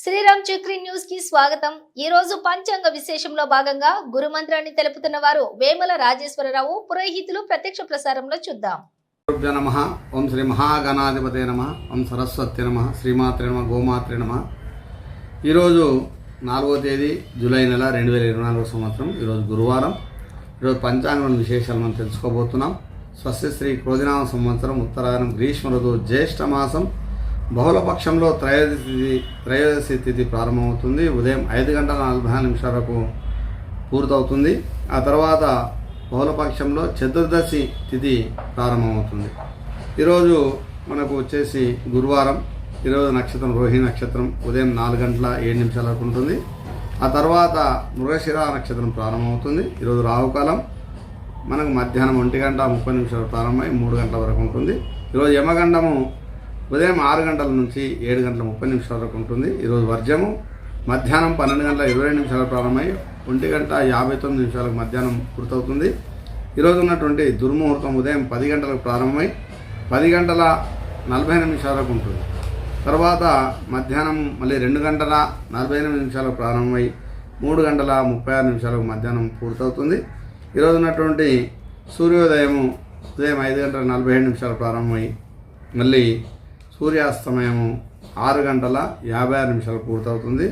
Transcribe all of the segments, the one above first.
Sriram Chakri news కి స్వాగతం। ఈ రోజు పంచాంగ విశేషంలో భాగంగా గురు మంత్రాన్ని తెలుపుతున్న వారు వేమల రాజేశ్వరరావు పురోహితులు ప్రత్యక్ష ప్రసారంలో చూద్దాం। నమః ఓం శ్రీ మహాగణాధిపతే నమః ఓం సరస్వతి నమః శ్రీమాత్రే నమః గోమాత్రే నమః। ఈరోజు 4వ తేదీ జూలై నెల 2024 సంవత్సరం। ఈరోజు గురువారం। ఈరోజు పంచాంగం విశేషాలు మనం తెలుసుకోబోతున్నాం। స్వస్తి శ్రీ క్రోధినామ సంవత్సరం ఉత్తరాయణం గ్రీష్మ ఋతువు జ్యేష్ఠ మాసం బహుళపక్షంలో త్రయోదశి తిథి ప్రారంభమవుతుంది। ఉదయం 5:40 వరకు పూర్తవుతుంది। ఆ తర్వాత బహుళపక్షంలో చతుర్దశి తిథి ప్రారంభమవుతుంది। ఈరోజు మనకు వచ్చేసి గురువారం। ఈరోజు నక్షత్రం రోహిణి నక్షత్రం ఉదయం 4:07 వరకు ఉంటుంది। ఆ తర్వాత మృగశిర నక్షత్రం ప్రారంభమవుతుంది। ఈరోజు రాహుకాలం మనకు మధ్యాహ్నం 1:30 ప్రారంభమై 3 గంటల వరకు ఉంటుంది। ఈరోజు యమగండము ఉదయం 6 గంటల నుంచి 7:30 వరకు ఉంటుంది। ఈరోజు వర్జము మధ్యాహ్నం 12:22 ప్రారంభమై 1:59 మధ్యాహ్నం పూర్తవుతుంది। ఈరోజు ఉన్నటువంటి దుర్ముహూర్తం ఉదయం 10 గంటలకు ప్రారంభమై 10:40 వరకు ఉంటుంది। తర్వాత మధ్యాహ్నం మళ్ళీ 2:48 ప్రారంభమై 3:36 మధ్యాహ్నం పూర్తవుతుంది। ఈరోజు ఉన్నటువంటి సూర్యోదయము ఉదయం 5:47 ప్రారంభమై మళ్ళీ సూర్యాస్తమయము 6:56 పూర్తవుతుంది।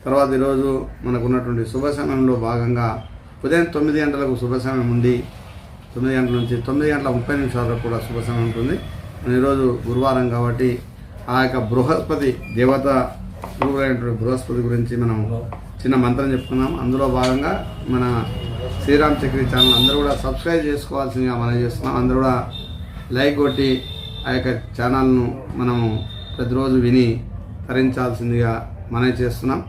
తర్వాత ఈరోజు మనకు ఉన్నటువంటి శుభ సమయంలో భాగంగా ఉదయం 9 గంటలకు శుభ సమయం ఉండి 9 గంటల నుంచి 9:30 వరకు కూడా శుభ సమయం ఉంటుంది। ఈరోజు గురువారం కాబట్టి ఆ యొక్క బృహస్పతి దేవత గురువులైనటువంటి బృహస్పతి గురించి మనం చిన్న మంత్రం చెప్పుకున్నాం। అందులో భాగంగా మన శ్రీరామ్ చక్రి ఛానల్ అందరూ కూడా సబ్స్క్రైబ్ చేసుకోవాల్సిందిగా మనం చేస్తున్నాం। అందరూ కూడా లైక్ కొట్టి ఆ యొక్క ఛానల్ను మనము ప్రతిరోజు విని తరించాల్సిందిగా మనం చేస్తున్నాం।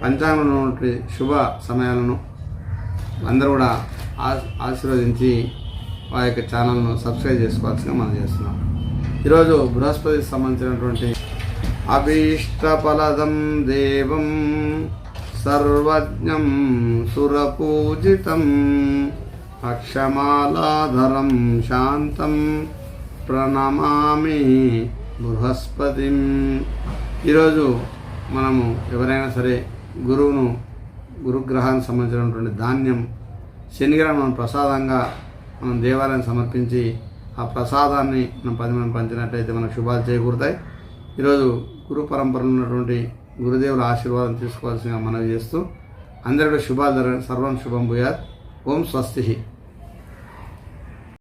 పంచాంగంలో ఉన్నటువంటి శుభ సమయాలను అందరూ కూడా ఆశీర్వదించి ఆ యొక్క ఛానల్ను సబ్స్క్రైబ్ చేసుకోవాల్సిందిగా మనం చేస్తున్నాం। ఈరోజు బృహస్పతికి సంబంధించినటువంటి అభీష్టఫలదం దేవం సర్వజ్ఞం సురపూజితం అక్షమాలాధరం శాంతం ప్రణమామి బృహస్పతిం। ఈరోజు మనము ఎవరైనా సరే గురుగ్రహానికి సంబంధించినటువంటి ధాన్యం శనిగ్రహం మనం ప్రసాదంగా మనం దేవాలయం సమర్పించి ఆ ప్రసాదాన్ని మనం 10 మంది పంచినట్లయితే మనకు శుభాలు చేకూరుతాయి। ఈరోజు గురు పరంపరలో ఉన్నటువంటి గురుదేవుల ఆశీర్వాదం తీసుకోవాల్సిందిగా మనవి చేస్తూ అందరికీ శుభాలు జరగని సర్వం శుభం భూయాత్। ఓం స్వస్తి।